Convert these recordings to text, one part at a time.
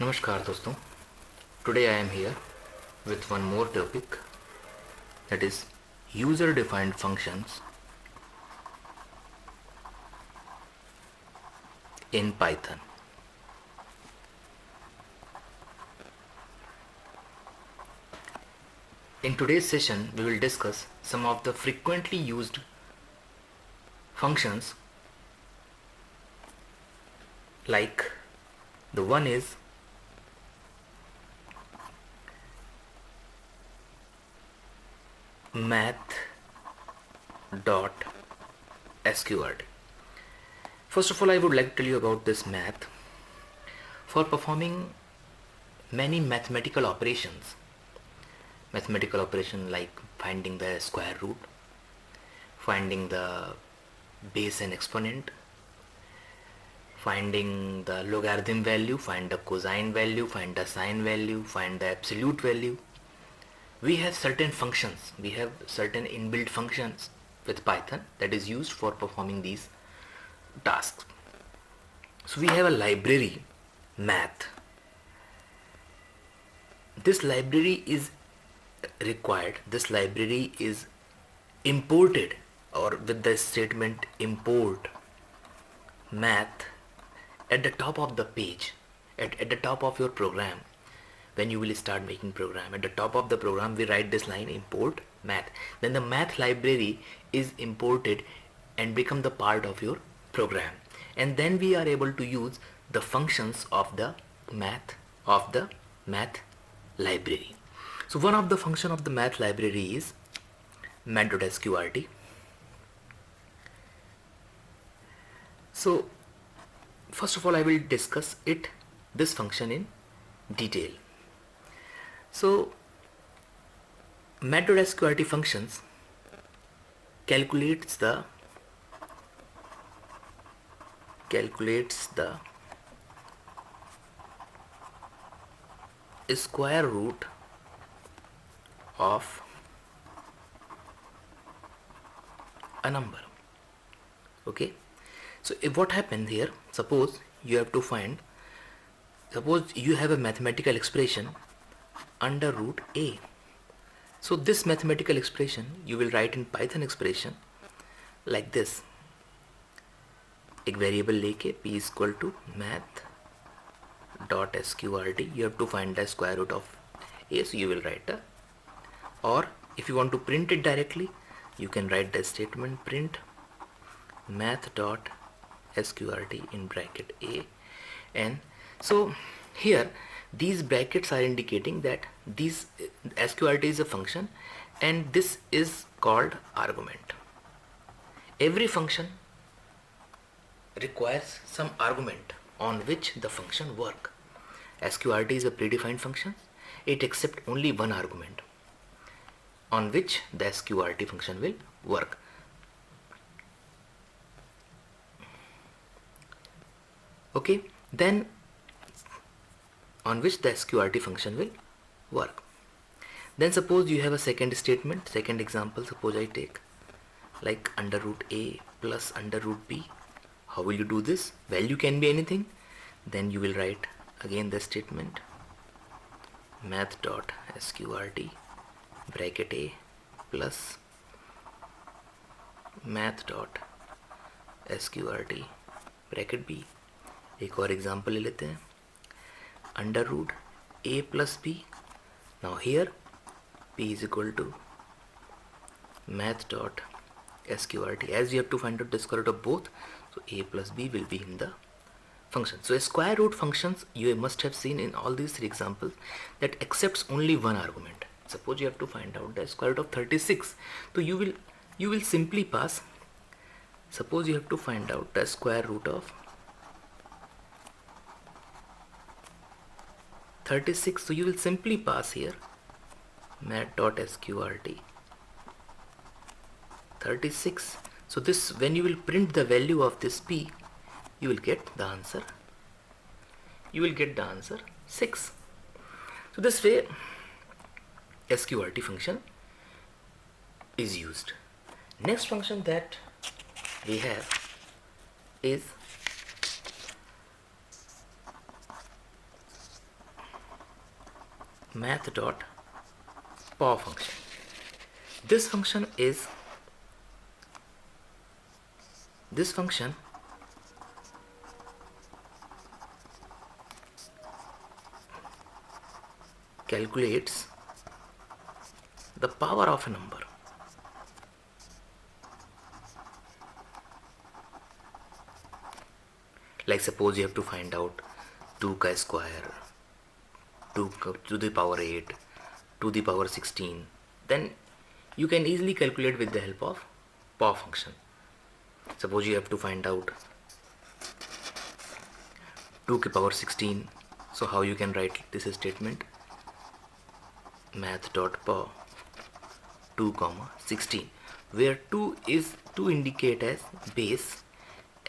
नमस्कार दोस्तों, today I am here with one more topic, that is user defined functions in Python. In today's session we will discuss some of the frequently used functions, like the one is math.sqrt. First of all, I would like to tell you about this math. For performing many mathematical operations like finding the square root, finding the base and exponent, finding the logarithm value, find the cosine value, find the sine value, find the absolute value, we have certain functions, we have certain inbuilt functions with Python that is used for performing these tasks. So we have a library math. This library is required, this library is imported, or with the statement import math at the top of the page, at the top of your program. When you will start making program, at the top of the program we write this line, import math. Then the math library is imported and become the part of your program, and then we are able to use the functions of the math library. So one of the function of the math library is math.sqrt. So first of all I will discuss this function in detail. So math.sqrt functions calculates the square root of a number. Okay, so if what happened here, suppose you have a mathematical expression under root a. So this mathematical expression you will write in Python expression like this. एक variable लेके p is equal to math.sqrt, you have to find the square root of a, so you will write a, or if you want to print it directly, you can write the statement print math.sqrt in bracket a. And so here these brackets are indicating that these sqrt is a function and this is called argument. Every function requires some argument on which the function work. Sqrt is a predefined function, it accepts only one argument on which the sqrt function will work. Okay, then on which the sqrt function will work. Then suppose you have a second statement, second example, suppose I take like under root a plus under root b. How will you do this? Value can be anything. Then you will write again the statement math.sqrt bracket a plus math.sqrt bracket b. एक और example ले लेते हैं, under root a plus b. Now here p is equal to math.sqrt. As you have to find out the square root of both, so a plus b will be in the function. So square root functions you must have seen in all these three examples that accepts only one argument. Suppose you have to find out the square root of 36, so you will simply pass. Suppose you have to find out the square root of 36, so you will simply pass here math.sqrt 36. So this, when you will print the value of this p, you will get the answer 6. So this way sqrt function is used. Next function that we have is math dot pow function. This function calculates the power of a number. Like suppose you have to find out 2 ka square, 2 to the power 8, to the power 16, then you can easily calculate with the help of pow function. Suppose you have to find out 2 to power 16, so how you can write this statement? Math dot pow 2 comma 16, where 2 indicate as base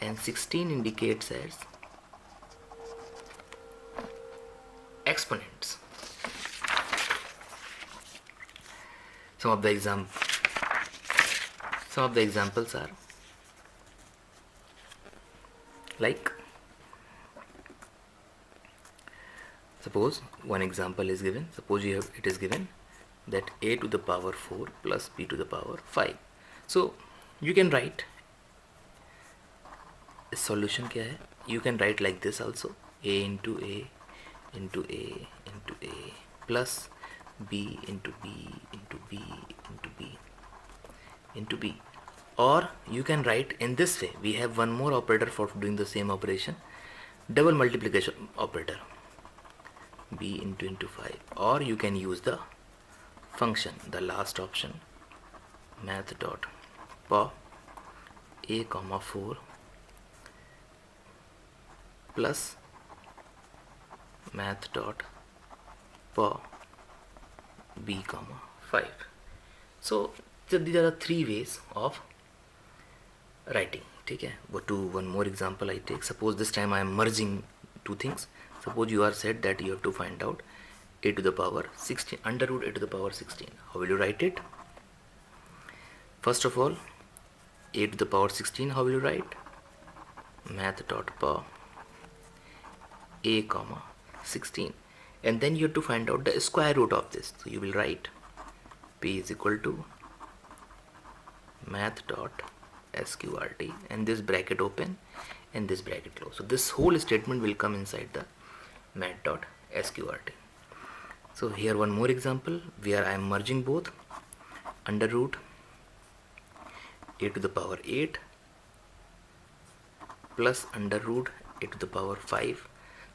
and 16 indicates as exponents. Some of the examples are like, suppose one example is given. Suppose it is given that a to the power 4 plus b to the power 5. So you can write solution क्या है? You can write like this also: a into a into a into a plus b into b into b into b into b. Or you can write in this way. We have one more operator for doing the same operation, double multiplication operator, b into 5. Or you can use the function, the last option, math dot pow a comma 4 plus math dot pow b comma 5. So these are the 3 ways of writing. ठीक है, one more example I take. Suppose this time I am merging 2 things. Suppose you are said that you have to find out a to the power 16, under root a to the power 16. How will you write it? First of all, a to the power 16, how will you write? Math dot pow a comma 16, and then you have to find out the square root of this. So you will write p is equal to math dot sqrt, and this bracket open and this bracket close. So this whole statement will come inside the math dot sqrt. So here one more example where I am merging both: under root a to the power 8 plus under root a to the power 5.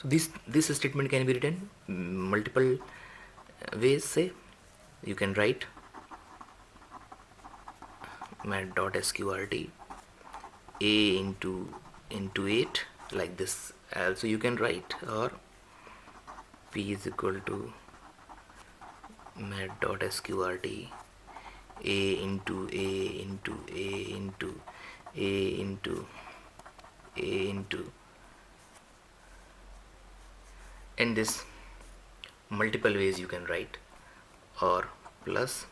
So this statement can be written multiple ways. Say you can write math dot sqrt a into 8 like this. Also you can write, or p is equal to math dot sqrt a into a into a into a into a into, and this multiple ways you can write, or plus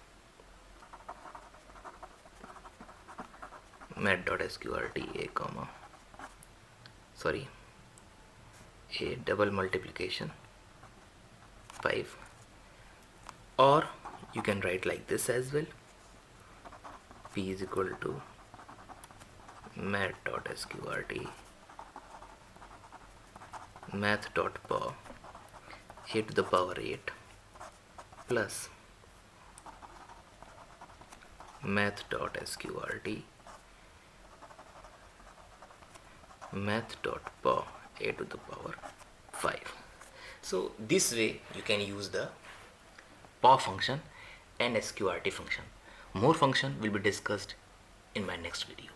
math dot sqrt a comma a double multiplication 5, or you can write like this as well: p is equal to math dot sqrt math dot pow a to the power 8 plus math dot sqrt math dot pow a to the power 5. So this way you can use the pow function and sqrt function. More function will be discussed in my next video.